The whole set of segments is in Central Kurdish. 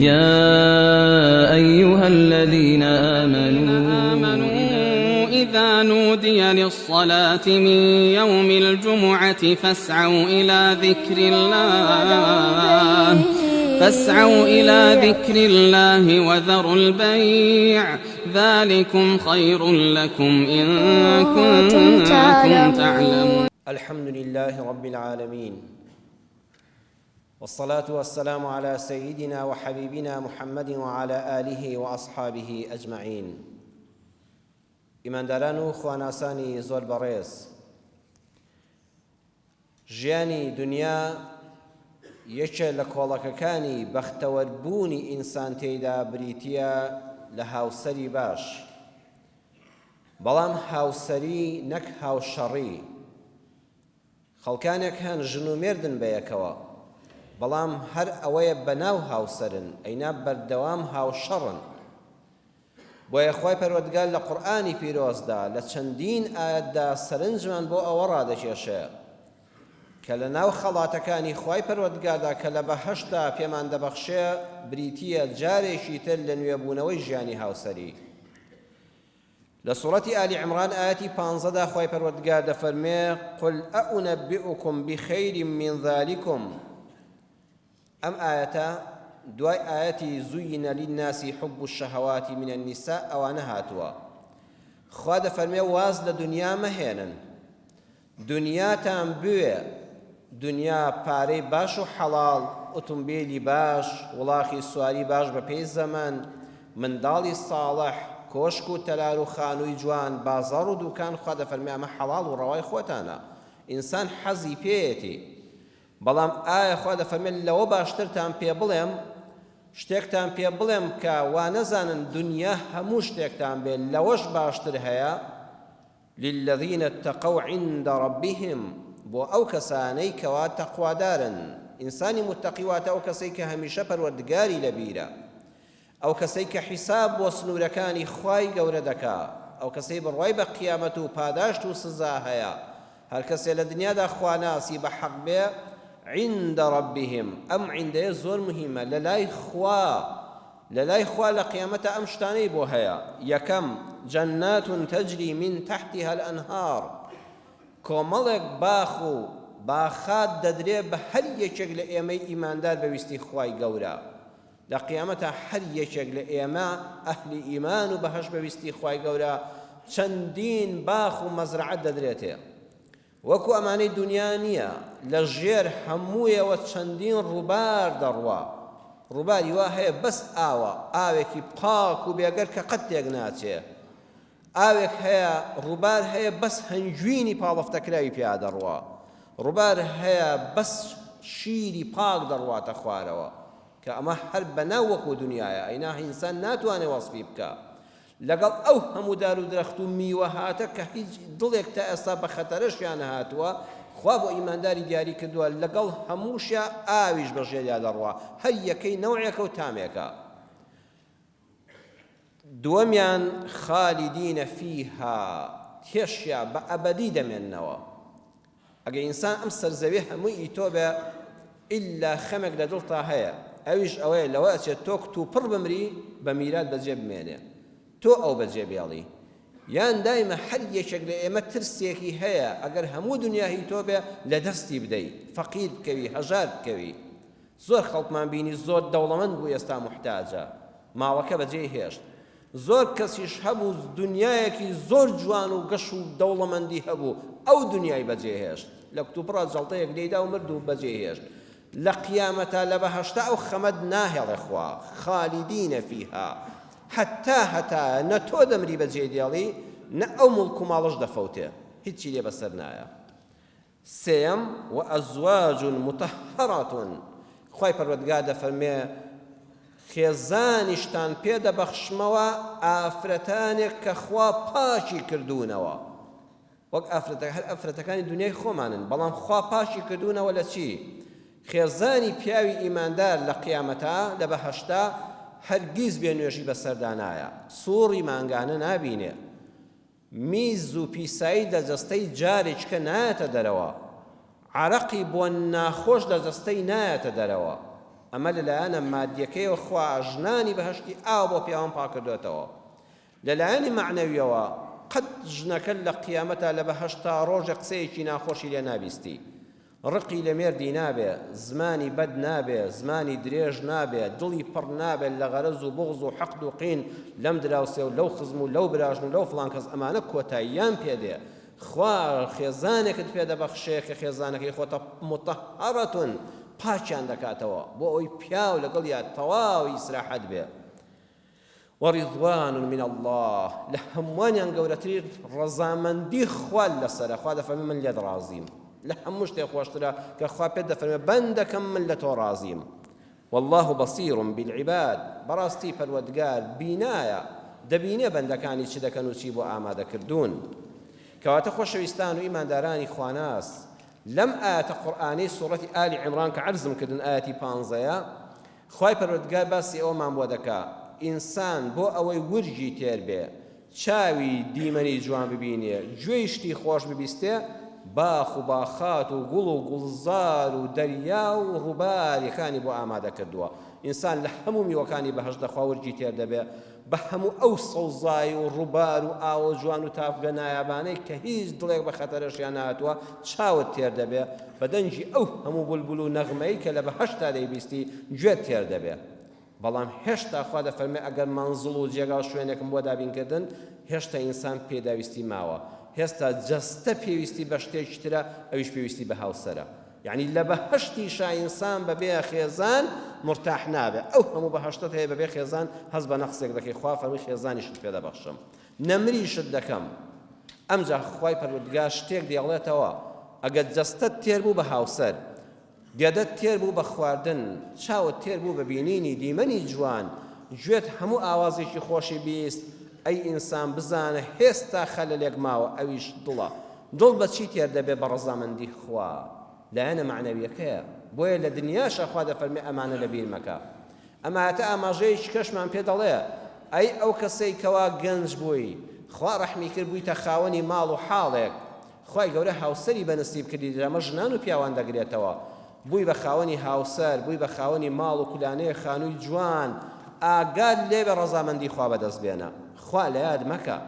يا أيها الذين آمنوا إذا نودي للصلاة من يوم الجمعة فاسعوا إلى ذكر الله وذروا البيع ذلكم خير لكم إن كنتم تعلمون. الحمد لله رب العالمين، والصلاة والسلام على سيدنا وحبيبنا محمد وعلى آله وأصحابه أجمعين. ئیمانداران و خواناسانی زۆر بەڕێز، ژیانی دنیا یەکێ لە کۆڵەکەکانی بەختەوەربوونی ئینسان تێیدا بریتیە لە هاوسەری باش، بەڵام هاوسەری نەک هاوشەڕی. خەڵکانێک هەن ژن و مێردن بەیەکەوە، بەڵام هەر ئەوەیە بەناو هاوسەرن، ئەینا بەردەوام هاوشەڕن. بۆیە خۆی پەروەردگار لە قورئانی پیرۆزدا لە چەندین ئاەتدا سەرنجمان بۆ ئەوە ڕادەکێشێ کە لە ناو خەڵاتەکانی خۆی پەروەردگاردا کە لە بەهەشتا پێمان دەبەخشێ بریتیە جارێکی تر لە نوێبوونەوەی ژیانی هاوسەری. لە سوورەتی ئالی عیمران ئاەتی 15دا خۆی پەروەردگار دەفەرمێ قل ئەئونەبئوکم بخەیر من ذالکم. ئەم ئاەتە دوای ئاەتی زوینە للناس حب الشهوات من النساء ئەوانە هاتووە. خوا دەفەرمێ واز لە دنیا مەهێنن، دنیاتان بوێ، دنیا پارەی باش و حەڵاڵ، ئۆتۆمبیلی باش، وڵاخی سواری باش بە پێی زەمان، منداڵی ساڵح، کۆشک و تەلار و خانووی جوان، بازاڕ و دوکان. خوا دەفەرمێ ئەمە حەڵاڵ و ڕەوای خۆتانە، ئینسان حەزی پێیەتی. بەڵام ئایا خوا دەفەرمێ لەوە باشترتان پێ بڵێم، شتێکتان پێ بڵێم کە وا نەزانن دنیا هەموو شتێکتان بێت لەوەش باشتر هەیە؟ للذین اتقوا عند ربهم، بۆ ئەو کەسانەی کەوا تەقوادارن. ئینسانی متەقی واتە ئەو کەسەی کە هەمیشە پەروەردگاری لەبیرە، ئەو کەسەی کە حیساب بۆ سنوورەکانی خوای گەورە دەکا، ئەو کەسەی بڕوای بە قیامەت و پاداشت و سزا هەیە. هەر کەسێ لە دنیادا خواناسی بە حەق بێ عند ربهم، ئەم عندەیە زۆر مهمە، لەلای خوا لە قیامەتە ئەم شتانەی بۆ هەیە. یەکەم جەنات تەجری من تحتها الأنهار، کۆمەڵێک باخ و باخات دەدرێ بە هەر یەکێک لە ئێمەی ئیماندار بەویستی خوای گەورە. لە قیامەتە هەر یەکێک لە ئێمە ئەهلی ئیمان و بەهەش بەویستی خوای گەورە چەندین باخ و مەزرعەت دەدرێتێ. وەکو ئەمانەی دنیا نییە، لە ژێر هەموویەوە چەندین ڕووبار دەڕوا. ڕووباری وا هەیە بەس ئاوە، ئاوێکی پاک و بێگەر کە قەت تێک ناچێ. ئاوێک هەیە، ڕووبار هەیە بەس هەنجوینی پاڵەفتەکراوی پێیا دەڕوا. ڕووبار هەیە بەس شیری پاک دەڕواتە خوارەوە، کە ئەمە هەر بەناو وەکو دنیایە، ئەینا ئینسان ناتوانێ وەسفی بکە. لەگەڵ ئەو هەموو دار و درەخت و میوە هاتە کە هیچ دڵێک تا ئێستا بە خەتەرەشیان هاتووە، خوا بۆ ئیمانداری دیاری کردووە لەگەڵ هەمووشە ئاویش بە ژێریا دەڕوا، هەر یەکەی نەوعێکە و تامێکە. دووەمیان خالیدینە فیها، تێشیا بە ئەبەدی دەمێننەوە. ئەگە ئینسان ئەم سەرزەوی هەمووی ئیتۆ بێ ئیلا خەمێک لە دڵتا هەیە، ئەویش ئەوەیە لەوە ئەچێت تۆ تو پڕ بمری بە میرات بەجێ بمێنێ، تۆ ئەو بەجێ بێڵی. یان دایمە هەر یەکێک لە ئێمە ترسێکی هەیە ئەگەر هەموو دنیا هی تۆ بێ لە دەستی بدەی، فەقیر بکەوی، هەژار بکەوی. زۆر خەڵکمان بینی زۆر دەوڵەمەند بوو ئێستا موحتاجە، ماوەکە بەجێ هێشت. زۆر کەسیش هەبوو دنیایەکی زۆر جوان و گەش و دەوڵەمەندی هەبوو، ئەو دنیای بەجێ هێشت، لە کتوپڕە جەڵتەیەک لێیدا و مرد و بەجێ هێشت. لە قیامەتە لە بەهەشتا ئەو خەمەد ناهێڵێ خوا، خالیدینە فیها، هەتا نە تۆ دەمری بەجێ دێڵی، نە ئەو مڵک و ماڵش دەفەوتێ، هیچی لێ بەسەر نایە. سێم وئەزواج مطهرات، خۆی پەروەردگار دەفەرمێ خێزانیشتان پێدەبەخشمەوە ئافرەتانێک کە خوا پاچی کردوونەوە. وەک هەر ئافرەتەکانی دنیای خۆمانن، بەڵام خوا پاچی کردوونەوە لە چی؟ خێزانی پیاوی ئیماندار لە قیامەتە لە بەهەشتا هەرگیز بێنوێژی بەسەردا نایە، سووڕی مانگانە نابینێ، میز و پیسایی لە جەستەی جارێککە نایەتە دەرەوە، عەرەقی بۆ ناخۆش لە جەستەی نایەتە دەرەوە. ئەمە لەلایەنە مادیەکەیەوە خوا ژنانی بەهەشتی ئاو بۆ پیاوان پاکردوێتەوە لەلایەنی معنەویەوە قەت ژنەکە لە قیامەتە لە بەهەشتا ڕۆژە قسەیەکی ناخۆشی لێ نابیستی ڕقی لە مێردی نابێ زمانی بەد نابێ زمانی درێژ نابێ دڵی پڕ نابێت لە غەرەز و بغز و حەقد و قین لەم دراوسێ و لەو خزم و لەو براژن و لەو فڵان کەس ئەمانە کۆتاییان پێدێ خوا خێزانێکت پێدەبەخشێ کە خێزانەکەی خۆتە مطهەرەتون پاچیان دەکاتەوە بۆ ئەوەی پیاو لەگەڵ یا تەواوی ئیسراحەت بێ ورضوان من الله لهموانيان قولتري رزامندي خوال لسرا خوا دفرمي من ليد رازيم لهموش تيخواشترا كخوا بيد دفرمي بندكم من لتو رازيم والله بصير بالعباد براستي فالودقار بينايا دبيني بندكاني شدكنو شيبو آمادا كردون كواتا خوشويستان وإيمان داراني خواناس لم آيات قرآني سورة آل عمران كعرزم كدن آياتي بانزايا خواي فالودقار باسي أو مامبودكا ئینسان بۆ ئەوەی ورجی تێر بێ چاوی دیمەنی جوان ببینێ گوێی شتی خۆش ببیستێ باخ و باخات و گوڵ و گوڵزار و دەریا و ڕووبارەکانی بۆ ئامادە کردووە ئینسان لە هەموو میوەکانی بەهەشت دەخوا ورجی تێر دەبێ بە هەموو ئەو سەوزای و ڕووبار و ئاوە جوان و تافگە نایابانەی کە هیچ دڵێک بە خەتەرەشیان نهاتووە چاوت تێر دەبێ بەدەنجی ئەو هەموو بولبول و نەغمەی کە لە بەهەشتا دەیبیستی گوێت تێر دەبێ بەڵام هێشتا خوا دەفەرمێ ئەگەر مەنزڵ و جێگا شوێنێکم بۆ دابینکردن هێشتا ئینسان پێداویستی ماوە هێستا جەستە پێویستی بە شتێکی ترە ئەویش پێویستی بە هاوسەرە یعنی لە بەهەشتیشا ئینسان بەبێ خێزان مرتاح نابێ ئەو هەموو بەهەشتت هەیە بەبێ خێزان هەست بە نەقسێک دەکەی خوا فەرمی خێزانیشت پێدەبەخشم نەمریشت دەکەم ئەمجا خوای پەروەردگار شتێک دێڵێتەوە ئەگەر جەستت تێر بوو بە هاوسەر گەدەت تێر بوو بە خواردن چاوت تێر بوو بە بینینی دیمەنی جوان گوێت هەموو ئاوازێکی خۆشی بیست ئەی ئینسان بزانە هێستا خەلەلێک ماوە ئەویش دڵە دڵ بە چی تێر دەبێ بە ڕەزامەندی خوا لایەنە معنەویەکەیە بۆیە لە دنیاشە خوا دەفەرمێ ئەمانە لەبیر مەکە ئەماتە ئاماژەیەکی کەشمان پێ دەڵێ ئەی ئەو کەسەی کەوا گەنج بووی خوا ڕەحمی کرد بوویتە خاوەنی ماڵ و حاڵێک خوای گەورە هاوسەری بەنسیب کردی ئەمە ژنان و پیاوان دەگرێتەوە بووی بە خاوەنی هاوسەر بووی بە خاوەنی ماڵ و کولانەیە خانووی جوان ئاگاد لێ بە ڕەزامەندی خوا بەدەست بێنە خوا لە یاد مەکە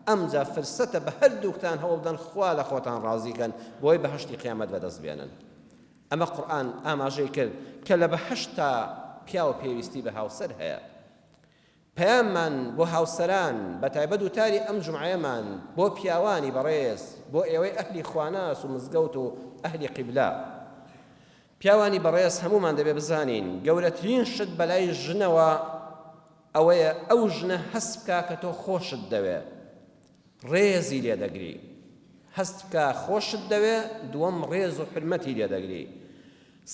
ئەمجا فرسەتە بە هەردووکتان هەوڵدەن خوا لە خۆتان ڕازیکەن بۆی بەهەشتی قیامەت بەدەست بێنن ئەمە قورئان ئاماژەی کرد کە لە بەهەشتا پیا و پێویستی بە هاوسەر هەیە پەیاممان بۆ هاوسەران بە تایبەت وتاری ئەم جومعەیەمان بۆ پیاوانی بەڕێز بۆ ئێوەی ئەهلی خواناس و مزگەوت و ئەهلی قیبلا پیاوانی بەڕێز هەمومان دەبێ بزانین گەورەترین شت بەلای ژنەوە ئەوەیە ئەو ژنە هەست بکا کە تۆ خۆشت دەوێ ڕێزی لێ دەگری هەست بکا خۆشت دەوێ دووەم ڕێز و حرمەتی لێ دەگری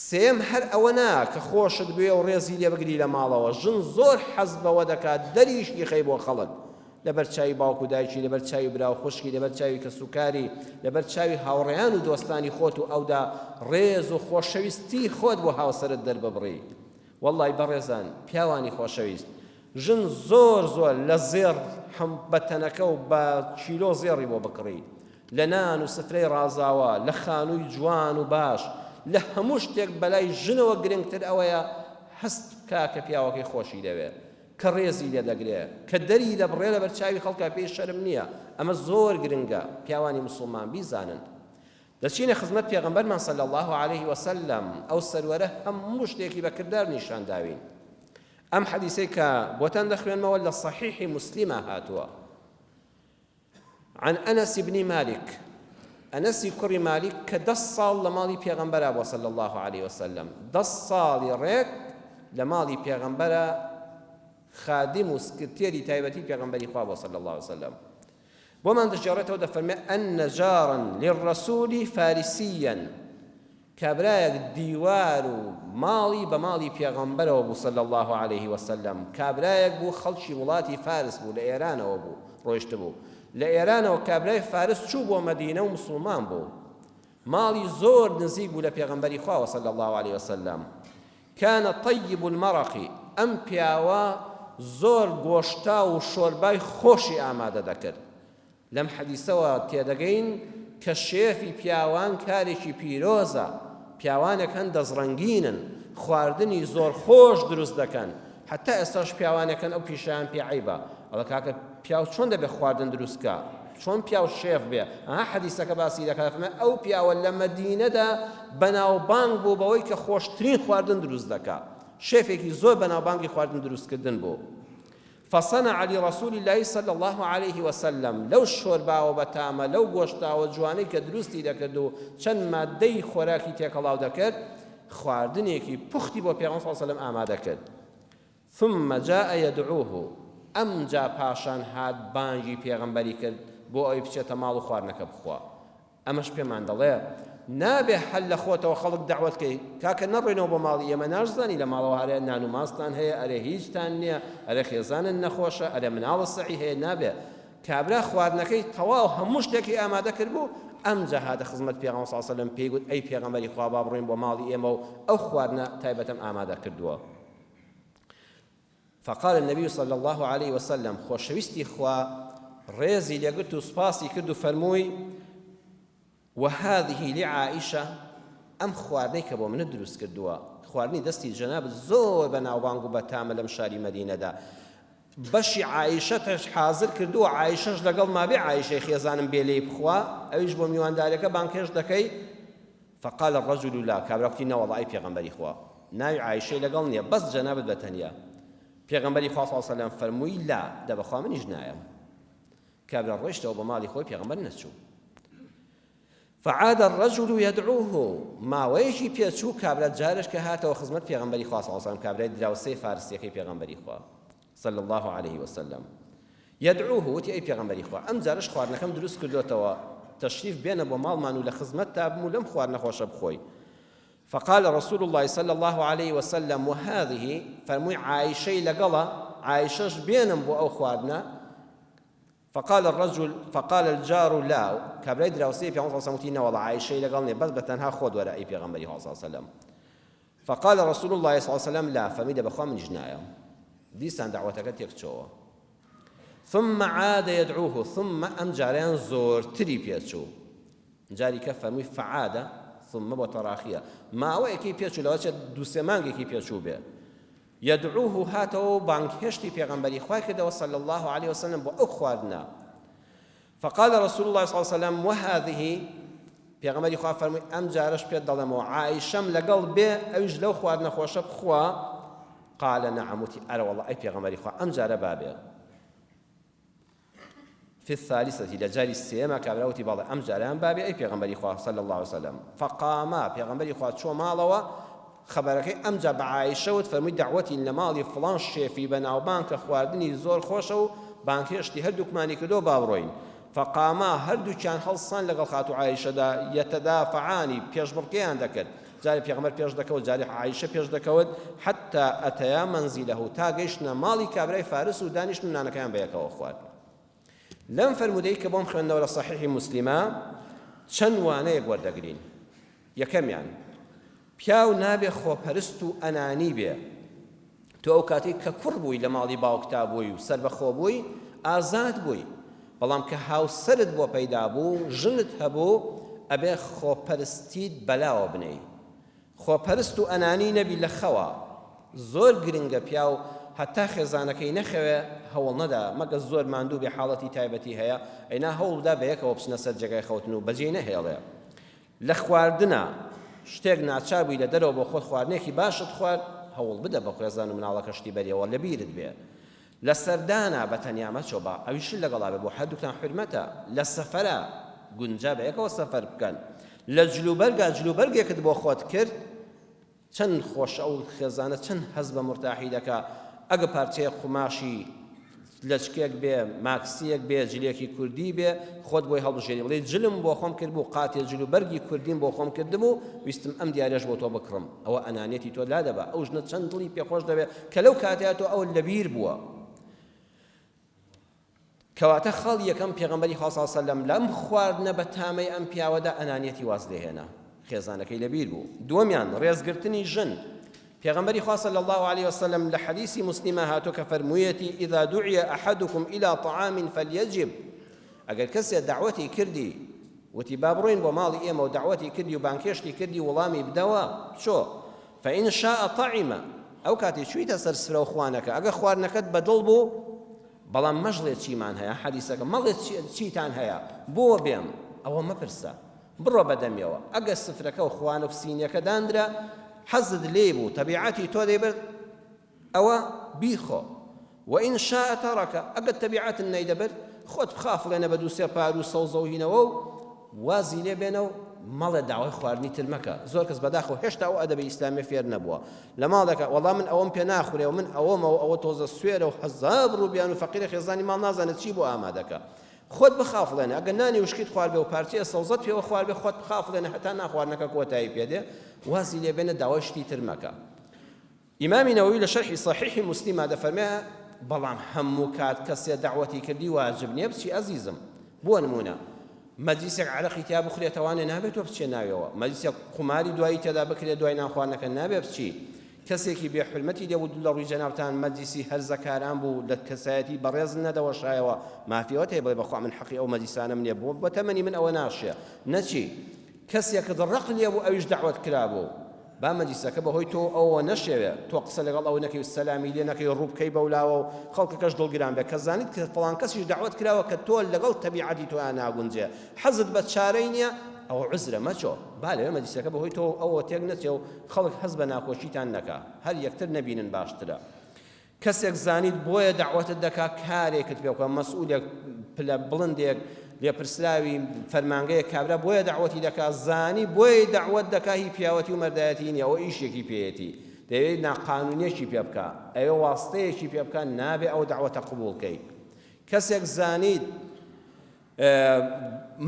سێم هەر ئەوە نا کە خۆشت بوێ و ڕێزی لێ بگری لە ماڵەوە ژن زۆر حەز بەوە دەکات دەریشی خەی بۆ خەڵک لەبەر چاوی باوکو دایکی لەبەر چاوی براو خوشکی لەبەر چاوی کەسوکاری لەبەر چاوی هاوڕێیان و دۆستانی خۆت و ئەودا ڕێز و خۆشەویستی خۆت بۆ هاوسەرت دەرببڕی وەڵڵای بەڕێزان پیاوانی خۆشەویست ژن زۆر زۆر لە زێر بەتەنەکە و بە چیلۆ زێڕی بۆ بکڕی لە نان و سفرەی ڕازاوە لە خانووی جوان و باش لە هەموو شتێک بەلای ژنەوە گرنگتر ئەوەیە هەست بکا کە پیاوەکەی خۆشی دەوێت کە ڕێزی لێ دەگرێ کە دەری دەبڕێ لە بەرچاوی خەڵکە پێی شەرم نییە ئەمە زۆر گرنگە پیاوانی مسلمان بیزانن دەچینە خزمەت پێغەمبەرمان صلی الله عليه وسلم ئەو سەروەرە هەموو شتێکی بە کردار نیشان داوین ئەم حەدیثەی کە بۆتان دەخوێنمەوە لە صحیحی مسلمە هاتووە عن أنس بن مالك أنس كري مالك كدس صال لمالي بيغمبر أبو صلى الله عليه وسلم دس صال ريك لمالي بيغمبر خادم وسكرتيري تايبتي بيغمبري خواب صلى الله عليه وسلم ومن تجارته دفرمي أن جارا للرسول فارسيا كابرايك ديوار مالي بمالي بيغمبر أبو صلى الله عليه وسلم كابرايك بو خلشي ولاتي فارس بو لإيران أبو رويشت بو لإيران وكابراي فارس شو بو مدينة ومسلمان بو مالي زور نزيق بو لبيغمبري خواب صلى الله عليه وسلم كان طيب المرق أم بياوا زۆر گۆشتا و شۆربای خۆشی ئامادە دەکرد لەم حەدیثەوە تێدەگەین کە شێفی پیاوان کارێکی پیرۆزە پیاوانێک هەن دەزڕەنگینن خواردنی زۆر خۆش دروست دەکەن حتا ئێستاش پیاوانەکەن ئەو پیشیان پێ عیبە ئەڵە کاکە پیاو چۆن دەبێت خواردن دروستکە چۆن پیاو شێف بێ حەدیسەکە باسی دەکات ئەو پیاوە لە مەدینەدا بەناوبانگ بوو بەوەی کە خۆشترین خواردن دروست دەکات شێفێکی زۆر بەناوبانگی خواردن دروستکردن بوو فصنع لرسول الله صلى الله عليه وسلم لو شورباوە بەتامە لەو گۆشتاوە جوانەی کە دروستی دەکرد و چەند مادەی خۆراکی تێکەڵاو دەکرد خواردنێکی پوختی بۆ پێغەمبەر صلی الله عليه وسلم ئامادە کرد ثم جاء يدعوه ئەم جا پاشان هات بانگی پێغەمبەری کرد بۆ ئەوەی بچێتە ماڵ و خواردنەکە بخوا ئەمەش پێمان دەڵێ نابێ هەل لە خۆتەوە خەڵک دعوەتکەی کاکە نەڕێنەوە بۆ ماڵی ئێمە ناشزانی لە ماڵەوە هەرێ نان و ماستان هەیە ئەرێ هیچتان نییە ئەرێ خێزانن نەخۆشە ئەرێ مناڵە سەعی هەیە نابێ کابرا خواردنەکەی تەواو هەموو شتێکی ئامادە کرد بوو ئەمجا هاتە خزمەت پێغەمبەر صلی الله علیه و سلم پێی گوت ئەی پێغەمبەری خوا با بڕۆین بۆ ماڵی ئێمە و ئەو خواردنە تایبەتەم ئامادە کردووە فقال النبي صلى الله عليه وسلم خۆشەویستی خوا ڕێزی لێگرت و سوپاسی کرد و فەرمووی وهذه لعائشة ئەم خواردنەی کە بۆ منە دروست کردووە خواردنی دەستی جەنابەت زۆر بەناوبانگ و بەتامە لەم شاری مەدینەدا بەشی عایشەتەش حازر کردووە عایشەش لەگەڵ مابێ عایشەی خێزانم بێ لێی بخوا ئەویش بۆ میواندارەکە بانکێش دەکەی فقال الرجل لا کابراوتی نەوەڵڵا ئەی پێغەمبەری خوا ناوی عایشەی لەگەڵ نییە بەس جەنابەت بەتەنیا پێغەمبەری خوا صلی الله علیه و سلم فەرمووی لا دەبەخوا منیش نایەم کابرا ڕۆیشتەوە بە ماڵی خۆی پێغەمبەر نەچوو فعاد الرجل يدعوه ماوەیەکی پێچوو کابرا جارش کە هاتەوە خزمەت پێغەمبەری خوا صلی الله علیه و سلم کابرای دراوسەی فارسیەکەی پێغەمبەری خوا صلى الله عليه وسلم يدعوه وتي أي پیغمبری خوا ئەم جارش خواردنەکەم دروست کردوتەوە تشریف بێنە بۆ ماڵمان و لە خزمەت تا بم و لەم خواردنە خۆشە بخۆی فقال رسول الله صلى الله عليه وسلم وهذه فرمووی عایشەی لەگەڵە عایشەش بێنم بۆ ئەو خواردنە فقال الجار لا کابرای دراوسەی پێغەمبەر صلی الله علیه و سلم والله عایشەی لەگەڵ نیە بەس بەتەنها خۆت وەرە ئەی پێغەمبەری خوا صلی الله عليه وسلم فقال رسول الله صلى الله عليه وسلم لا فەرمووی دەبەخوا منیش نایەم دیسان دعوەتەکە تێکچۆوە ثم عاد يدعوه ثم ئەم جاریان زۆرتری پێچوو جاری کە فەرمووی فعادە ثم بۆ تەراخیە ماوەیەکی پێچوو لەوە چێت دوو سێ مانگێکی پێچوو بێ يدعوه هاتەوە بانگهێشتی پێغەمبەری خوای کردەوە صلى الله عليه وسلم بۆ ئەو خواردنە فقال رسول الله صلى الله عليه وسلم وهذه پێغەمبەری خوا فەرمووی ئەم جارش پێت دەڵێمەوە عایشەم لەگەڵ بێ ئەویش لەو خواردنە خۆشە بخوا قال نعم وتي أرى والله أي پیغمبری خوا أم جارة بابه في الثالثة لجاري السيما كابراوتي بالله أم جارة بابه أي پیغمبری خوا صلى الله عليه وسلم فقاما پیغمبری خوا شو مالوا خبرك أم جاب عائشة وتفرمي دعوتي لمالي فلان شيفي بناو بانك خواردني زور خوشو بانك يشتي هردوك ماني كدو بابروين فقاما هردو كان خلصان لقل خاتو عائشة دا يتدافعاني بيش بركيان دكت جاري پیغمبر پیش دکود جاري عائشة پیش دکود حتى أتيا منزله تا گەیشتنە ماڵی کابرای فارس و دانیشتن نانەکەیان بەیەکەوە خوارد لەم فەرمودەی کە بۆم خوێندنەوە لە صحیحی موسلیمە چەند وانەیەک وەردەگرین یەکەمیان پیاو نابێ خۆپەرست و ئەنانی بێ تۆ ئەو کاتێک کە کوڕ بووی لە ماڵی باوکتا بووی و سەربەخۆ بووی ئازاد بووی بەڵام کە هاوسەرت بۆ پەیدا بوو ژنت هەبوو ئەبێ خۆپەرستیت بەلاوە بنەی خۆپەرست و ئەنانی نەبی لە خەوە زۆر گرنگە پیاو هەتا خێزانەکەی نەخەوێ هەوڵ نەدا مەگە زۆر ماندوو بێ حاڵەتی تایبەتی هەیە ئەینا هەوڵدا بەیەکەوە بچنە سەر جێگای خەوتن و بەجێ نەهێڵێ لە خواردنە شتێک ناچار بووی لە دەرەوە بۆ خۆت خواردنێکی باشت خوارد هەوڵ بدە بە خێزان و مناڵەکە شتی بەریەوە لەبیرت بێ لە سەردانە بە تەنیا مەچۆ بە ئەویش لەگەڵا بێ بۆ هەردووکتان حورمەتە لە سەفەرە گونجا بەیەکەوە سەفەر بکەن لە جلوبەرگێکت بۆ خۆت کرد چەند خۆش ئەو خێزانە چەند هەز بە مرتاحی دەکا ئەگە پارچەیە قوماشی لەچکێک بێ ماکسیەک بێ جلێکی کوردی بێ خۆت بۆی هەڵبژێری بڵێ جلم بۆ خۆم کرد بوو قاتێ جلوبەرگی کوردیم بۆ خۆم کردم و ویستم ئەم دیارەش بۆ تۆ بکڕم ئەوە ئەنانێتی تۆ لا دەبا ئەو ژنە چەند دڵی پێخۆش دەبێت کە لەو کاتەیە تۆ ئەو لەبیر بووە کەواتە خەڵ یەکەم پێغەمبەری خوا صلی الله علیه وسلم لەم خواردنە بە تامەی ئەم پیاوەدا ئەنانێتی واز لێهێنا خێزانەکەی لەبیر بوو دووەمیان ڕێزگرتنی ژن پێغەمبەری خوا صلی الله عليه وسلم لە حەدیثی مسلمە هاتۆ کە فەرموویەتی إذا دعي أحدكم إلى طعام فليجب ئەگەر کەسێ دعوەتی کردی وتی با بڕۆین بۆ ماڵی ئێمە و دعوەتی کردی و بانکێشتی کردی وەڵامی بدەوە چۆ فإن شاء طعم ئەو کاتی چوویتە سەر سفرە و خوانەکە ئەگە خواردنەکەت بەدڵ بوو بەڵام مەژڵێت چیمان هەیە حەدیسەکە مەڵێت چیتان هەیە بۆ بێم ئەوە مەپرسە بڕۆ بەدەمیەوە ئەگە سفرەکە و خوان و سینیەکە دانرا حەزت لێ بوو تەبیعەتی تۆ دەیبێت ئەوە بیخۆ وئین شاء تەڕەکە ئەگەر تەبیعەت نەیدەبێت خۆت بخافڵێنە بە دووسێ پار و سەوزە و هینەوە و وازی لێ بێنە و مەڵێ داوای خواردنی تر مەکە زۆر کەس بەداخەوە هێشتا ئەو ئەدەبی ئیسلامی فێر نەبووە لە ماڵێکە وەڵام من ئەوەم پێ ناخورێ و من ئەوەمەوە ئەوە تۆزە سوێرە و حەزاب ڕووبیان و فەقیرە خێزانی ماڵ نازانێت چی بۆ ئامادەکە خۆت بخافڵێنە ئەگەر نانی وشکیت خوارد بێ و پارچەیە سەوزەت پێوە خوارد بێ خۆت بخافڵێنە هەتا ناخواردنەکە کۆتایی پێدێ وازی لێ بێنە داوای شتی تر مەکە ئیمامی نەوەوی لە شەرحی صەحیحی موسلیمە دەفەرمێ بەڵام هەموو کات کەسێ دەعوەتی کردی واجب نییە بچی ئەزیزم بۆ نمونە مەجلیسێک عەرەقی تیا بخورێتەوانێ نابێت تۆ بچێ ناوێەوە مەجلیسێک قوماری دوایی تێدا بکرێت دوای نانخواردنەکە نابێت بچی کەسێکی بێحورمەتی دەبوو لە ڕووی جەنابتان مەجلیسی هەرزەکاران بوو لە کەسایەتی بەڕێز نەدەوەشایەوە مافیەوە هەیە بڵێ بەخوا من حەقی ئەو مەجلیسانم نییە بۆ تەمەنی من ئەوە ناشێ نەچی کەسێکت ڕق لێ بوو ئەویش دەعوەت کرابوو با مەجلیسەکە بەهۆی تۆ ئەوە نەشێوێ تۆ قسە لەگەڵ ئەو نەکەی و سەلامی لێ نەکەی ڕوو بکەی بەولاوە و خەڵکەکەش دڵگران بێ کە زانیت کە فڵان کەسیش دەعوەت کراوە کە تۆ لەگەڵ تەبیعەتی تۆ ناگونجێ حەزت بە چارەی نییە ئەو عزرە مەچۆ با لەوێ مەجلیسەکە بەهۆی تۆ ئەوە تێک نەچێ و خەڵک حەز بە ناخۆشیتان نەکا هەر یەکتر نەبینن باشترە کەسێک زانیت بۆیە دەعوەتت دەکا کارێکت پێ بکە مەسئولێک پلە بڵندێک لێپرسراوی فەرمانگەیە کابرا بۆیە دەعوەتی دەکا زانی بۆیە دەعوەت دەکا هی پیاوەتی و مەردایەتی نییە ئەوە ئیشێکی پێیەتی دەوێت ناقانونیەکی پێ بکە ئەوێ واستەیەکی پێ بکە نابێ ئەو دەعوەتە قبوڵکەی کەسێک زانیت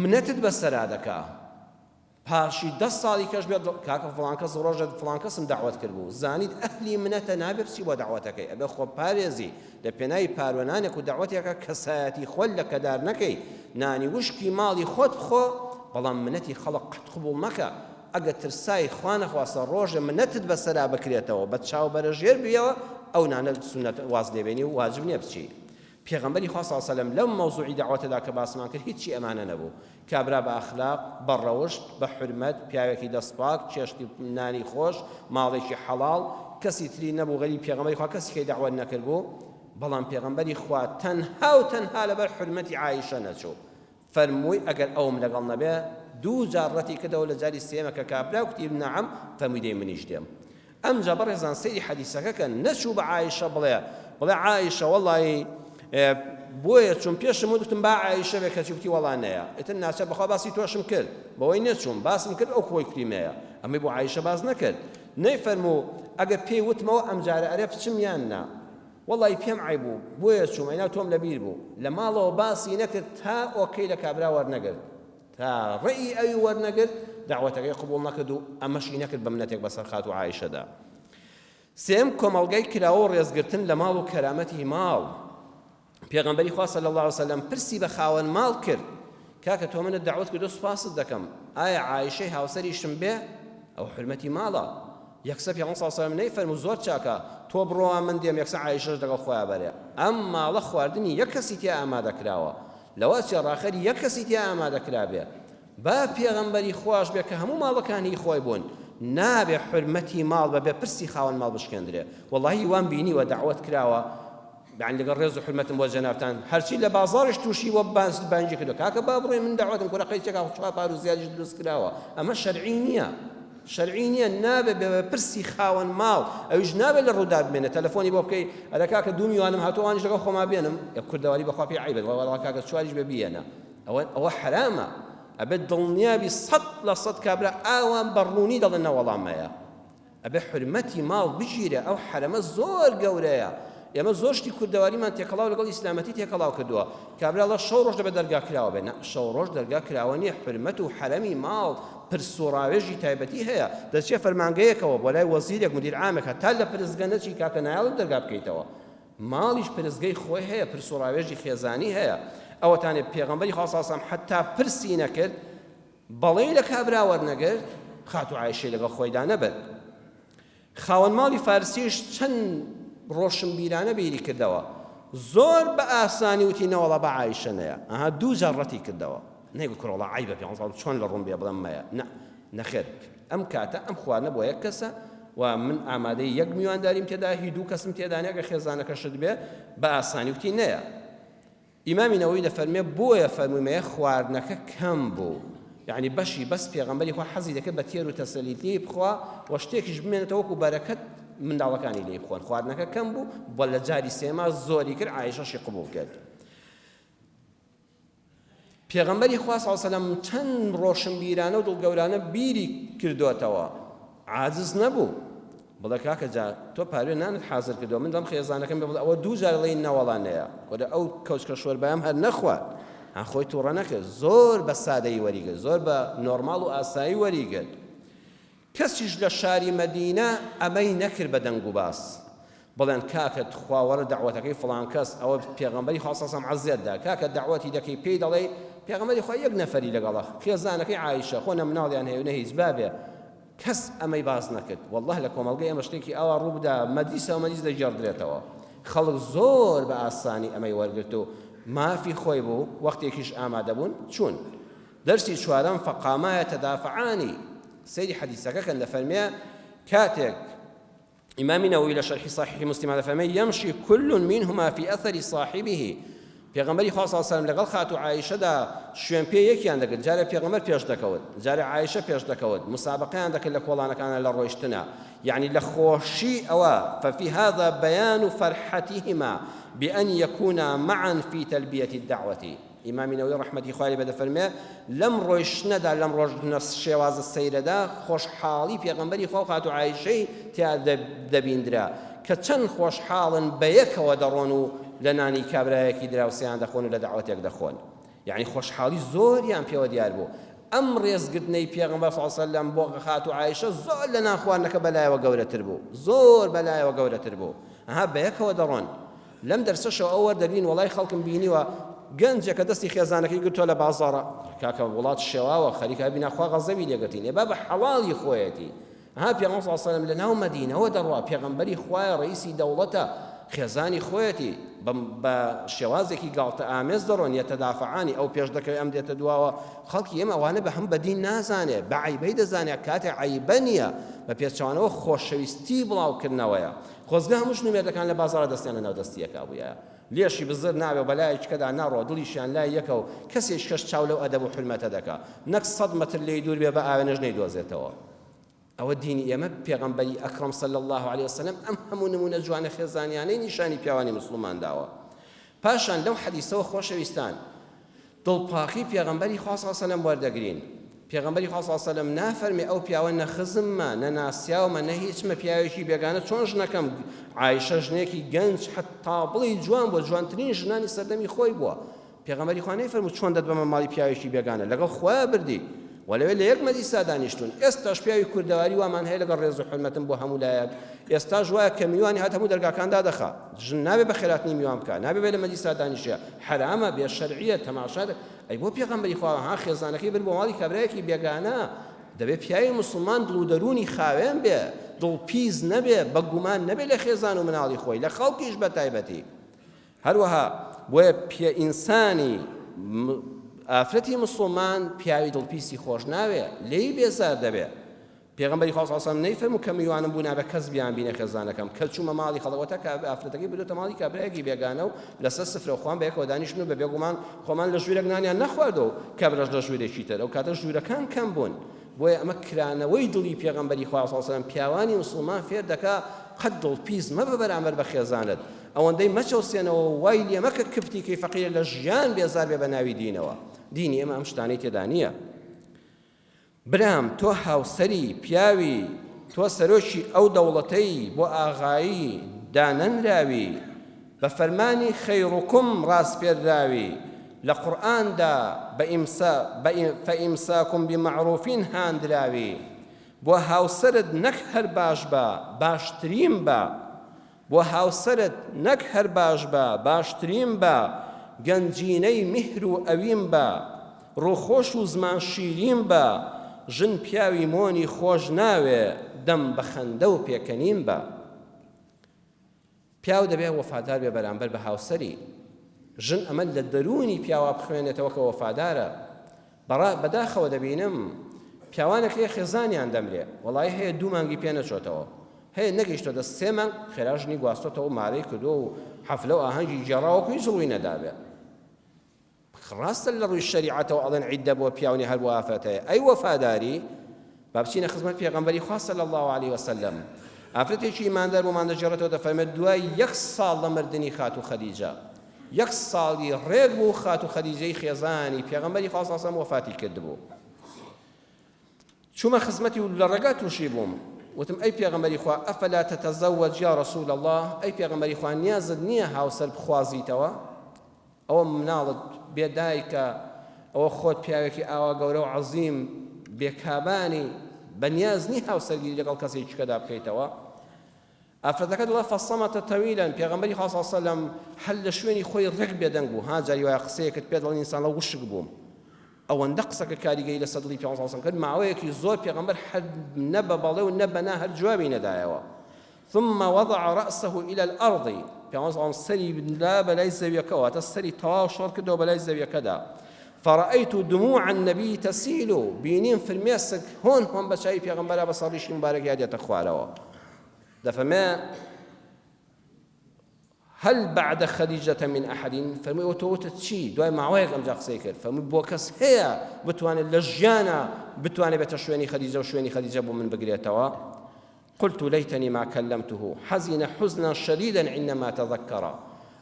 منەتت بەسەرا دەکا پاشی 10 ساڵی کەش بێت کاکە فڵان کەس ڕۆژە فڵان کەسم دەعوەت کردبوو زانیت ئەهلی منەتە نابێت بچی بۆ دەعوەتەکەی ئەبێ خۆ پارێزی لە پێناوی پارۆنانێک و دەعوەتێکە کەسایەتی خۆل لە کەدار نەکەی نانی وشکی ماڵی خۆت بخۆ بەڵام منەتی خەڵق قەت قبوڵ مەکە ئەگە ترسای خوا نەخواستە ڕۆژە منەتت بەسەرا بکرێتەوە بە چاوبەرەژێر بێەوە ئەو نانە سونەت واز لێبێنی و واجب نییە بچی پێغەمبەری خوا صلی الله علیه و سلم لەم مەوزوعی دەعوەتەدا کە باسمان کرد هیچی ئەمانە نەبوو کابرا بە ئەخلاق بە ڕەوشت بە حورمەت پیاوێکی دەستپاک چێشتی نانی خۆش ماڵێکی حەڵاڵ کەسی تری نەبوو غەری پێغەمبەری خوا کەسێکی دەعوەت نەکرد بوو بەڵام پێغەمبەری خوا تەنها و تەنها لەبەر حورمەتی عایشە نەچوو فەرمووی ئەگەر ئەوم لەگەڵ نەبێ دوو جار ڕەتی کردەوە لە جاری سێمە کە کابرا و کتی نەعەم فەرمووی دەی منیش دێم ئەمجا بەڕێزان سەیری حەدیسەکە کە نەچوو بە عایشە بڵێ عایشە وەڵڵی بۆیە چون پێشم وتم با عایشە بێ کەچی وتی وەڵا نەیە ئیتر ناچە بەخوا باسی تۆشم کرد بەوەی نەچووم باسم کرد ئەو خۆی کریمەیە ئەمەی بۆ عایشە باز نەکرد نەیفەرموو ئەگەر پێی وتمەوە ئەم جارە ئەرێ بچم یان نا وەڵی پێم عیبوو بۆیە چووم ئەینا تۆم لەبیر بوو لە ماڵەوە باسی نەکرد تا ئۆکەی لە کابرا وەرنەگرت تا ڕێی ئەوی وەرنەگرت داوەتەکەی قبوڵ نەکرد و ئەمەشی نەکرد بە منەتێک بەسەر خات و عایشەدا سێم کۆمەڵگەی کراوە و ڕێزگرتن لە ماڵ و کەرامەتی ماڵ پێغەمبەری خوا صلی الله علیه و سلم پرسی بە خاوەن ماڵ کرد کاکە تۆ منت دعوت کردو سوپاست دەکەم ئایا عایشەی هاوسەریشم بێ ئەو حورمەتی ماڵە یەکسە پێغەمبەر صلی الله علیه و سلم نەیفەرموو زۆر چاکە تۆ بڕۆوە من دێم یەکسە عایشەش لەگەڵ خۆیان بەرێ ئەم ماڵە خواردنی یەک کەسی تیا ئامادە کراوە لەوە چێ ڕاخەری یەک کەسی تیا ئامادە کرابێ با پێغەمبەری خوش بێ کە هەموو ماڵەکانی خۆی بوون نابێ حورمەتی ماڵ بەبێ پرسی خاوەن ماڵ بشکێندرێ وەڵاهی وان بینیوە دعوت کراوە يعني لەگەڵ ڕێز و حورمەتم بۆ جەنابتان هەرچی لە بازاڕش تووشی وە بانجی کردو کاکە با بڕۆی من دعوەتم کوڕە قەیچێکا چوار پار و زیادیش دروست کراوە ئەمە شەرعی نییە شەرعی نییە نابێ بە پرسی خاوەن ماڵ ئەویش نابێ لە ڕوودا بمێنێ تەلەفۆنی بۆ بکەی ئەرە کاکە 2 میوانم هاتووانیش لەگەڵ خۆما بێنم کوردەواری بەخوا پێی عیبێت وەڵا کاکە چواریش بێ بیێنە ئەوە حرامە ئەبێت دڵنیابی 100% کابرا ئاوان بەڕوونی دەڵێن نەوەڵامەیە ئەبێ حورمەتی ماڵ بگیرێ ئەو حرەمە زۆر گەورەیە ئێمە زۆر شتی کوردەواریمان تێکەڵاو لەگەڵ ئیسلامەتی تێکەڵاو کردووە کابرا لە 6 ڕۆژ دەبێت دەرگا کراوە بێ شەو ڕۆژ دەرگا کراوە نییە حورمەت و حرەمی ماڵ پرس و ڕاوێژی تایبەتی هەیە دەچێت فەرمانگەیەکەوە بۆ لای وەزیرێک مدیر عامێکە تا لە پرسگە نەچی کاکە نایڵت دەرگا بکەیتەوە ماڵیش پرسگەی خۆی هەیە پرس و ڕاوێژی خێزانی هەیە ئەوەتانێ پێغەمبەری خوا صلی الله علیه و سلم حتا پرسی نەکرد بەڵێی لە کابرا وەرنەگرت خات و عایشەی لەگەڵ خۆیدا نەبێت خاوەن ماڵی فارسیش چەند ڕۆشنبیرانە بیری کردەوە زۆر بە ئاسانی وتی نەوەڵا بە عایشە نەیە ئەها 2 جار ڕەتی کردەوە نەیگو کوڕەڵا عیبە پێغەمبەر چۆن لە ڕوون بێ بڵێم مەیە نەخێر ئەم کاتە ئەم خواردنە بۆ یەک کەسە و من ئامادەی یەک میوانداریم تێدا هی دوو کەسم تێدانێ کە خێزانەکەشت بێ بە ئاسانی وتی نەیە. ئیمامی نەوەوی دەفەرمێ بۆیە فەرموویمەیە خواردنەکە کەم بوو، یعنی بەشی بەس پێغەمبەری خوا حەزی دەکرد بە تێر و تەسەلی لێ بخوا و شتێکیش بمێنێتەوە وەکو بەرەکەت منداڵەکانی لێ بخۆن. خواردنەکە کەم بوو بۆ لە جاری سێما زۆری کرد، عایشەشی قبوڵ کرد. پێغەمبەری خوا صلی الله علیه و سلم چەند ڕۆشنبیرانە و دڵگەورانە بیری کردوتەوە، عاجز نەبوو. بڵێ کاکە جا تۆ پارێ نانت حازر کردەوە، من دەم خێزانەکەم بڵێ ئەوە دوو جار لەی نەوەڵانەیە وەرە ئەو کەوچکە شۆربایام هەر نەخوارد، خۆی تووڕە نەکرد، زۆر بە سادەی وەریگرت، زۆر بە نۆرماڵ و ئاسایی وەریگرت. کەسیش لە شاری مەدینە ئەمەی نەکرد بە دەنگ و باس، بڵێن کاکە خواوەرە دەعوەتەکەی فڵان کەس ئەوە پێغەمبەری خوا صلی الله علیه و سلم عەزیەتدا، کاکە دەعوەتی دەکەی پێی دەڵێ پێغەمبەری خوا یەک نەفەری لەگەڵە خێزانەکەی عایشە خۆنە مناڵیان هەیە نەهیز بابێ، کەس ئەمەی باز نەکرد. والله لە کۆمەڵگەی ئەمە شتێکی ئەوە ڕوو بدا مەدیسە و مەدیس دەجێڕدرێتەوە. خەڵک زۆر بە ئاسانی ئەمەی وەرگرت و مافی خۆی بوو، وەختێکیش ئامادە بوون چوون. دەرسی چوارەم فەقاما یەتەدافعانی، سەیری حەدیسەکە کەن دەفەرمێ کاتێک ئیمامی نەوەوی لە شەرحی صحیح مسلم دەفەرمێ یەمشی كل منهما في أثر صاحبه. پێغەمبەری خوا صلی الله علیه و سلم لەگەڵ خات و عایشەدا شوێن پێ یەکیان دەکرد، جارێ پێغەمبەر پێش دەکەوت، جارێ عایشە پێش دەکەوت، مسابقەیان دەکرد لە کۆڵانەکانە لە ڕۆیشتنە، یعنی لە خۆشی ئەوە. ففي هذا بيان فرحتهما بأن يكونا معا في تلبية الدعوة. ئیمامی نەوەوی ڕەحمەتی خوای لێ دەفەرمێ لەم ڕۆیشتنەدا لەم ڕۆژنە شێوازە سەیرەدا خۆشحاڵی پێغەمبەری خوا و خات و عایشەی تیا دەبیندرا کە چەند خۆشحاڵن بە یەکەوە دەڕۆن و لە نانی کابرایەکی دراوسیان دەخۆن و لە دەعوەتێک دەخۆن. یعنی خۆشحاڵی زۆریان پێوە دیار بوو. ئەم ڕێزگرتنەی پێغەمبەر صلی الله علیه و سلم بۆ خات و عایشە زۆر لە نانخواردنەکە بەلایەوە گەورەتر بوو، زۆر بەلایەوە گەورەتر بوو. بە یەکەوە دەڕۆن. لەم دەرسەشەوە ئەو وەردەگرین وەڵای خەڵکم بینیوە گەنجێکە دەستی خێزانەکەی گرتووە لە بازاڕە، کاکە وڵات شێواوە خەریکە بینە خوا غەزەبی لێگرتین ێ با بە حەڵاڵی خۆیەتی. پێغەمبەر صلی الله علیه و سلم لە ناو مەدینەوە دەڕوا، پێغەمبەری خوایە ڕئیسی دەوڵەتە، خێزانی خۆیەتی بە شێوازێکی گاڵتە ئامێز دەڕۆن یەتەدافعانی، ئەو پێش دەکەوێت ئەم دێتە دواوە. خەڵکی ئێمە ئەوانە بە هەم بەدین نازانێ، بە عەیبەی دەزانێت کاتێ عەیبە نییە، بە پێچەوانەوە خۆشەویستی بڵاوکردنەوەیە. خۆزگە هەموو شنوێردەکان لە بازاڕە دەستیان لە ناو دەستیەکە بوویە، لێشی بزر ناوێ بەلایەکەدا ناڕۆ، دڵیشیان لای یەکە و کەسێک کەش چاو لەو ئەدەب و حرمەتە دەکا، نەک 100 مەتر لێی دوور بێ بە ئاوێنەش نەیدۆزێتەوە. ئەوە دینی ئێمە پێغەمبەری ئەکرەم صلی الله علیه وسلم ئەم هەموو نمونە جوانە خێزانیانەی نیشانی پیاوانی مسلمان داوە. پاشان لەو حەدیثەوە خۆشەویستان دڵپاقی پێغەمبەری خوا صلی الله علیه وسلم وەردەگرین. پێغەمبەری خوا صلی الله علیه وسلم نافەرمێ ئەو پیاوە نەخزممە نەناسیاومە نە هیچمە پیاوێکی بێگانە چۆن ژنەکەم. عایشە ژنێکی گەنج حتا بڵی جوان بووە، جوانترین ژنانی سەردەمی خۆی بووە. پێغەمبەری خوا نەیفەرموو چۆن دەت بەمە ماڵی پیاوێکی بێگانە، لەگەڵ خوا بردی وەلەوێ لە یەک مەجلیسا دانیشتون. ئێستاش پیاوی کوردەواری وامان هەیە لەگەڵ ڕێز و حورمەتم بۆ هەموو لایەک. ئێستاش وایە کە میوانی هات هەموو دەرگاکاندا دەخا، ژن نابێ بە خێراتنی میوان بکە، نابێ بێ لە مەجلیسا دانیشە، حرامە، بێشەرعیە، تەماشا. ئەی بۆ پێغەمبەری خوا خێزانەکەی برد بۆ ماڵی کابرایەکی بێگانە. دەبێت پیاوی مسلمان دڵ و دەرونی خاوێن بێ، دڵپیز نەبێ، بە گومان نەبێ لە خێزان و مناڵی خۆی، لە خەڵکیش بە تایبەتی. هەروەها بۆیە پێ ئینسانی ئافرەتی مسلمان پیاوی دڵپیسی خۆش ناوێ، لێی بێزار دەبێ. پێغەمبەری خوا صلی الله علیه و سلم نەیفەرموو کە میوانم بوو نابێ کەس بیان بینێ خێزانەکەم، کە چوومە ماڵی خەڵەوەتە کە ئافرەتەکەی بردوتە ماڵی کابرایەکی بێگانە و لەسەر سفرە خوان بە یەکەوە دانیشتن و بە بێگومان خۆمان لە ژوورێک نانیان نەخواردەوە و کابرەش لە ژوورێکی تر، ئەو کاتە ژوورەکان کەم بوون. بۆیە ئەمە کرانەوەی دڵی پێغەمبەری خوا صلی الله علیه و سلم پیاوانی مسلمان فێر دەکا قەت دڵپیز مەبە بەرامبەر بە خێزانت، ئەوەندەی مەچەوسێنەوە وای لێ مەکە کپتی کەی فەقیر لە ژیان بێزار بێ بە ناوی دینەوە. دینی ئێمە ئەم شتانەی تێدا نییە. برام تۆ هاوسەری پیاوی، تۆ سەرۆکی ئەو دەوڵەتەی بۆ ئاغایی دانەنراوی، بە فەرمانی خەیڕوکم ڕاستپێدراوی، لە قورئاندا فەئیمساکم بمەعروفین هاندراوی. بۆ هاوسەرت نەک هەر باش بە باشترین بە، بۆ هاوسەرت نەک هەر باش بە باشترین بە، گەنجینەی میهر و ئەوین بە، ڕووخۆش و زمان شیرین بە، ژن پیاوی مۆنی خۆش ناوێ، دەم بە خەندە و پێکەنین بە. پیاو دەبێ وەفادار بێ بەرامبەر بە هاوسەری. ژن ئەمە لە دەرونی پیاوە بخوێنێتەوە کە وەفادارە. بەداخەوە دەبینم پیاوانێک خێزانیان دەمرێ، وەڵای هەیە 2 مانگی پێ نەچۆتەوە، هەیە نەگەیشتۆ دە 3 مانگ خێراژنی گواستۆتەوە مارەی کردو و حەفلە و ئاهەنگی جێڕاوەکو هیچ ڕووی نەدابێ ڕاستە لە ڕووی شەریعەتەوە ئەڵێن عیددە بۆ پیاونی هەر بۆ ئافرەت هەیە ئەی وەفاداری با بچینە خزمەت پێغەمبەری خوا صلی الله علیه وسلم ئافرەتێکی ئیماندار بۆمان دەجێڕێتەوە دەفەرمێت دوای 1 ساڵ لە مردنی خاتو خەدیجە 1 ساڵی ڕێک بوو خاتو خەدیجەی خێزانی پێغەمبەری خوا صلی الله علیه وسلم وەفاتی کردبوو چوومە خزمەتی و لە ڕێگا تووشی بووم وتم ئەی پێغەمبەری خوا ئەفەلا تەتەزەوەج یا رەسوول الله ئەی پێغەمبەری خوا نیازت نییە هاوسەر بخوازیتەوە ئەوە مناڵت بێدایکە ئەوە خۆت پیاوێکی ئاوا گەورە و عەزیم بێکابانی بەنیاز نی هاوسەرگیری لەگەڵ کەسێکیکەدا بکەیتەوە ئافرەتەکە دڵە فەسەمەتە تەویلەن پێغەمبەری خوا صلی الله علیه وسلم هەر لە شوێنی خۆی ڕێک بێدەنگ بوو ها جاری وایە قسەیەکت پێ دەڵێن ئینسان لە وشک بووم ئەوەندە قسەکە کاریگەی لە سەدڵی پێغەمبەر صلی الله علیه وسلم کرد ماوەیەکی زۆر پێغەمبەر هەر نە بە بەڵێ و نە بە نا هەر جوابی نەدایەوە ثم وضع رأسه إلى الأرض پێغەمبەر صلی الله علیه وسلم سەری لا بەلای زەویەکەوە تا سەری تەواو شۆڕ کردەوە بەلای زەویەکەدا فرأيت دموع النبي تسيل بينين في المسك هون هم بشاي في غنبرة بصريش مبارك يا تخوالوا دفما هل بعد خديجة من أحد فمي وتوتت شيء دواي معويق أم جاق سيكر فمي بوكس هي بتوان اللجانة بتوان بتشويني خديجة وشويني خديجة من بقريتها قلت ليتني ما كلمته حزن حزنا شديدا عندما تذكر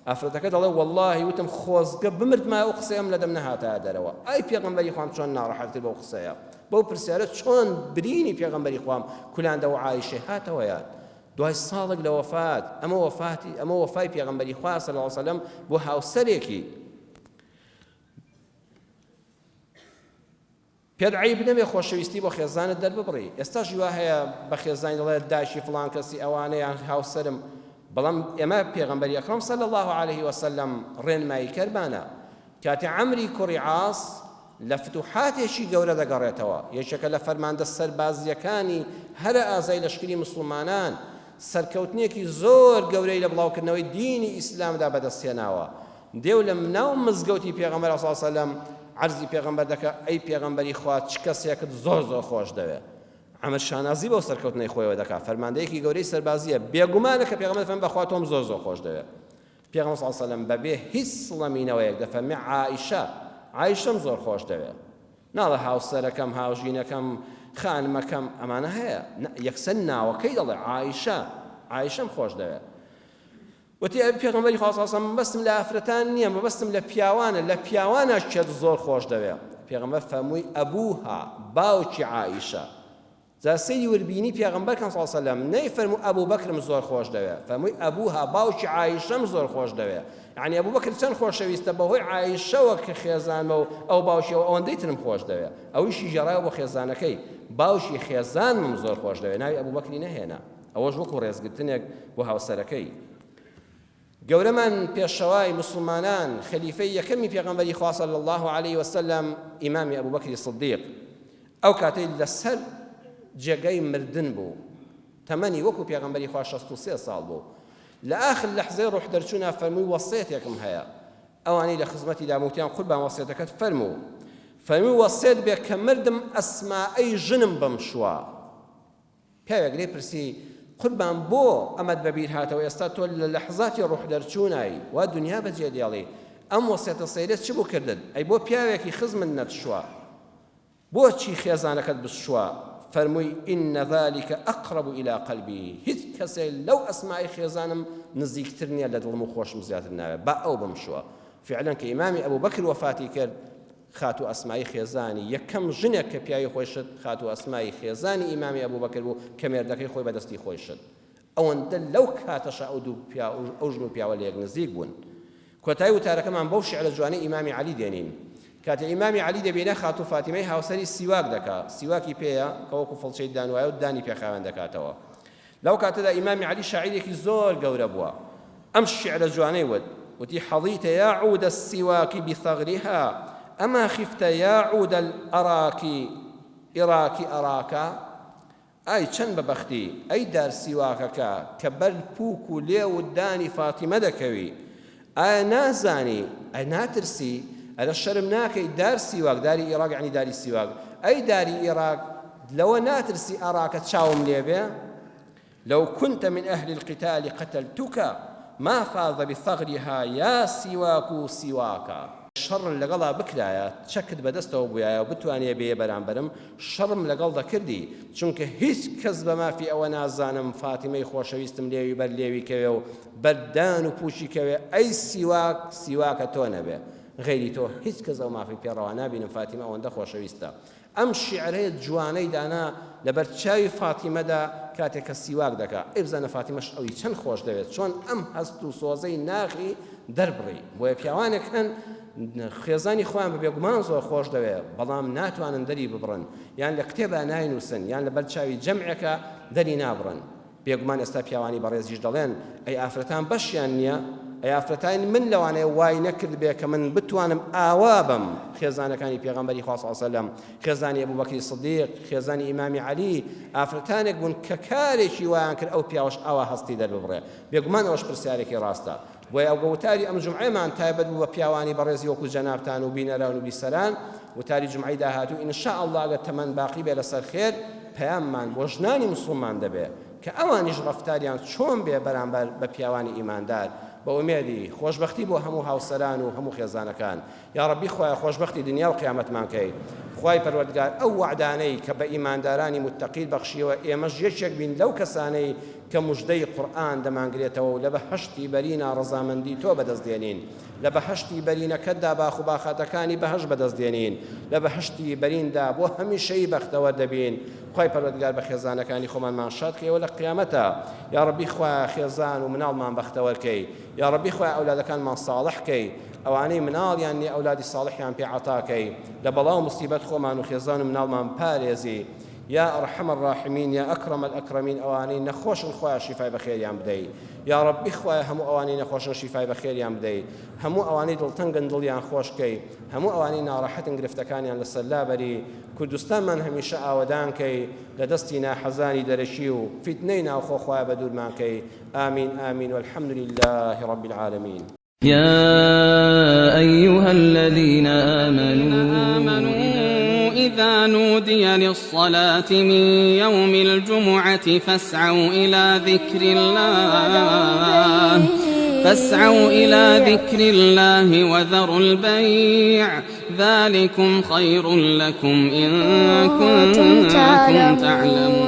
ئافرەتەکە دەڵێ وەڵڵاهی وتم خۆزگە بمرد ما ئەو قسەیەم لەدەم نەهاتە دەرەوە ئەی پێغەمبەری خوام چۆن ناڕەحەت بەو قسەیە بەو پرسیارە چۆن برینی پێغەمبەری خوام کولاندەوە عایشە هاتەوە یاد دوای ساڵێک لە وەفات ئەمە وەفای پێغەمبەری خوا صلی الله علیه وسلم بۆ هاوسەرێکی پێت عیب نەبێ خۆشەویستی بۆ خێزانت دەرببڕی ئێستاش وا هەیە بە خێزانی دەڵێ داشی فڵان کەسی ئەوانەیان هاوسەرم بەڵام ئێمە پێغەمبەری ئەکرەم صلی الله علیه وسلم ڕێنمایی کەربانە کاتی عەمری کوڕی عاس لە فتوحاتێکی گەورە دەگەڕێتەوە یەکێکە لە فەرماندە سەربازیەکانی هەرە ئازای لەشکری مسلمانان سەرکەوتنێکی زۆر گەورەی لە بڵاوکردنەوەی دینی ئیسلامدا بەدەستهێناوە دێو لە ناو مزگەوتی پێغەمبەر صلی الله علیه وسلم عەرزی پێغەمبەر دەکە ئەی پێغەمبەری خوا چ کەسێکت زۆر زۆر خۆش دەوێت عمل شانازی بۆ سەرکەوتنەی خۆیەوە دەکات فەرماندەیەکی گەورەی سەربازیە بێگومانە کە پێغەمبەر فەرمێ بەخوا تۆم زۆر زۆر خۆش دەوێت پێغەمبەر صلی الله علیه وسلم بەبێ هیچ سڵەمینەوەیەک دەفەرمێ عایشەم زۆر خۆش دەوێت ناڵە هاوسەرەکەم هاوژینەکەم خانمەکەم ئەمانە هەیە یەکسەر ناوەکەی دەڵێ عایشەم خۆش دەوێت وتی پێغەمبەری خوا صلی الله علیه وسلم بەستم لە ئافرەتان نییە مەبەستم لە پیاوانە لە پیاوانەش کێت زۆر خۆش دەوێت پێغەمبەر فەرمووی ئەبوها باوکی عایشە جا سەیری وەربینی پێغەمبەر صلی الله علیه وسلم نەیفەرموو ئەبوو بەکرم زۆر خۆش دەوێت فەرمووی ئەبوها باوکی عایشەم زۆر خۆش دەوێت یعنی ئەبوو بەکر چەند خۆشەویستە بەهۆی عایشەوە کە خێزانمە و ئەو باوشیەوە ئەوەندەی ترم خۆش دەوێت ئەویشی ژێڕایەوە بۆ خێزانەکەی باوشی خێزانم زۆر خۆش دەوێت ناوی ئەبوو بەکری نەهێنا ئەوەش وەکو ڕێزگرتنێک بۆ هاوسەرەکەی گەورەمان پێشەوای مسلمانان خەلیفەی یەکەمی پێغەمبەری خوا صلی الله علیه وسلم ئیمامی ئەبوو بەکری سیدیق ئەو کاتەی لەسەر جێگەی مردن بوو تەمەنی وەکو پێغەمبەری خوا 63 ساڵ بوو لە ئاخر لەحزەی ڕوح دەرچوونە فەرمووی وەسیەتێکم هەیە ئەوانەی لە خزمەتی داموتیان قوربان وەسیەتەکەت فەرمووی وەسیەت بێ کە مردم ئەسمائەی ژنم بەمشووە پیاوێک لێ پرسی قوربان بۆ ئەمەت بەبیر هاتەوە ئێستا تۆ لە لەحزاتی ڕوح دەرچوونایی وا دنیا بەجێ دێڵی ئەم وەسیەتە سەیرەت چ بوو کردت ئەی بۆ پیاوێکی خزمت نەتشووە بۆچی خێزانەکەت بشووە فەرمووی إن ذلك أقرب إلى قلبي هیچ کەسێ لەو ئەسمای خێزانم نزیکتر نییە لە دڵم و خۆشم زیاتر ناوێت با ئەو بمشووە فعلا کە ئیمامی ئەبوو بەکر وەفاتی کرد خاتو ئەسمای خێزانی یەکەم ژنێک کە پیاوی خۆی شت خاتو ئەسمای خێزانی ئیمامی ئەبوو بەکر بوو کە مێردەکەی خۆی بەدەستی خۆی شت ئەوەندە لەو کاتەشە ئەو ژن و پیاوە لە یەک نزیک بوون کۆتایی وتارەکەمان بەو شیعرە جوانەی ئیمامی عەلی دێنین کاتە ئیمامی عەلی دەبینە خاتو فاتیمەی هاوسەری سیواک دەکات سیواکی پێیە کە وەکو فڵچەی دانوایە و دانی پێخاوێن دەکاتەوە لەو کاتەدا ئیمامی عەلی شاعیرێکی زۆر گەورە بووە ئەم شیعرە جوانەی وتی حەڵیتە یا عود السواك بثغرها أما خفت يا عود الأراك أراك ئای چەند بەبەختی ئەی دار سیواکەکە کە بەر پووک و لێ و دانی فاتیمە دەکەوی ئایا نازانی ئەی ناترسی ئەرە شەرم ناکەی دار سیواک داری عێراق یعنی داری سیواک ئەی داری عێراق لەوە ناترسی ئەراکە چاوم لێبێ لو كنت من أهل القتال قتلتك ما فاض بثغرها يا سواك سواك شر لەگەڵا بکرایە چەکت بەدەستەوە بووایە و بتوانێ بێ بەرامبەرم شەڕم لەگەڵ دەکردی چونکە هیچ کەس بە مافی ئەوە نازانم فاتیمەی خۆشەویستم لێوی بەر لێوی کەوێ و بەردان و پوشی کەوێ ئەی سیواک سیواکە تۆ نەبێ غەیری تۆ هیچ کەس ئەو مافی پێڕەوە نابینم فاتیمە ئەوەندە خۆشەویستە ئەم شیعرەیە جوانەی دانا لەبەر چاوی فاتیمەدا کاتێک کە سیواک دەکا ئەی بزانە فاتیمەش ئەوی چەند خۆش دەوێت چۆن ئەم هەست و سۆزەی ناخی دەربڕی بۆیە پیاوانێک هەن خێزانی خۆیان بە بێگومان زۆر خۆش دەوێت بەڵام ناتوانن دەری ببڕن یان لە کتێبە ناینووسن یان لەبەر چاوی جەمعێکە دەری نابڕن بێگومان ئێستا پیاوانی بەڕێزیش دەڵێن ئەی ئافرەتان بەشیان نییە ئەی ئافرەتانی من لەوانەیە وای نەکرد بێ کە من بتوانم ئاوا بم خێزانەکانی پێغەمبەری خوا صلی الله علیه و سلم خێزانی ئەبوبەکری سیدیق خێزانی ئیمامی عەلی ئافرەتانێک بوون کە کارێکی وایان کرد ئەو پیاوەش ئاوا هەستی دەرببڕێ بێگومان ئەوەش پرسیارێکی ڕاستە بۆیە ئەو گەوتاری ئەم جومعەمان تایبەت بوو بە پیاوانی بەڕێزی وەکو جەنابتان و بینەران و بیسەران وتاری جومعەی داهاتوو ئینشاء الله ئەگەر تەمەن باقی بێ لەسەر خێر پەیاممان بۆ ژنانی موسڵمان دەبێت کە ئەوانیش ڕەفتاریان چۆن بێ بەرامبەر بە پیاوانی ئیماندار بە ئومێدی خۆشبەختی بۆ هەموو هاوسەران و هەموو خێزانەکان یا ڕەبی خۆیان خۆشبەختی دنیا و قیامەتمان کەی خوای پەروەردگار ئەو وعدانەی کە بە ئیماندارانی متەقی بەخشیەوە ئێمەش یەکێک بین لەو کەسانەی کە موژدەی قورئان دەمانگرێتەوە و لە بەهەشتی بەرینە ڕەزامەندی تۆ بەدەستدێنین لە بەهەشتی بەرینەکەتدا باخ و باخاتەکانی بەهەشت بەدەستدێنین لە بەهەشتی بەریندا بۆ هەمیشەی بەختەوە دەبین خوای پەروەردگار بە خێزانەکانی خۆمانمان شاد کەیەوە لە قیامەتە یا ڕەبی خوای خێزان و مناڵمان بەختەوەرکەی یا ڕەبی خوای ئەولادەکانمان ساڵح کەی ئەوانەی مناڵیان نیە ئەولادی ساڵحیان پێ عەتاکەی لە بەڵاو مصیبەت خۆمان و خێزان و مناڵمان پارێزی يا أرحم الراحمين يا أكرم الأكرمين أواني نخوش الخويا شفاء بخير يا مدي يا ربي خويا همو أواني نخوش شفاء بخير يا مدي همو أواني دلتن قندل يا خوش كي همو أواني ناراحة قرفتكان يا للسلابري كردستان من هميشة آودان كي لدستنا حزاني درشيو فتنينا وخو خويا بدور مان كي آمين آمين والحمد لله رب العالمين يا أيها الذين آمنوا إذا نودي للصلاة من يوم الجمعة فاسعوا إلى ذكر الله وذروا البيع ذلكم خير لكم إن كنتم تعلمون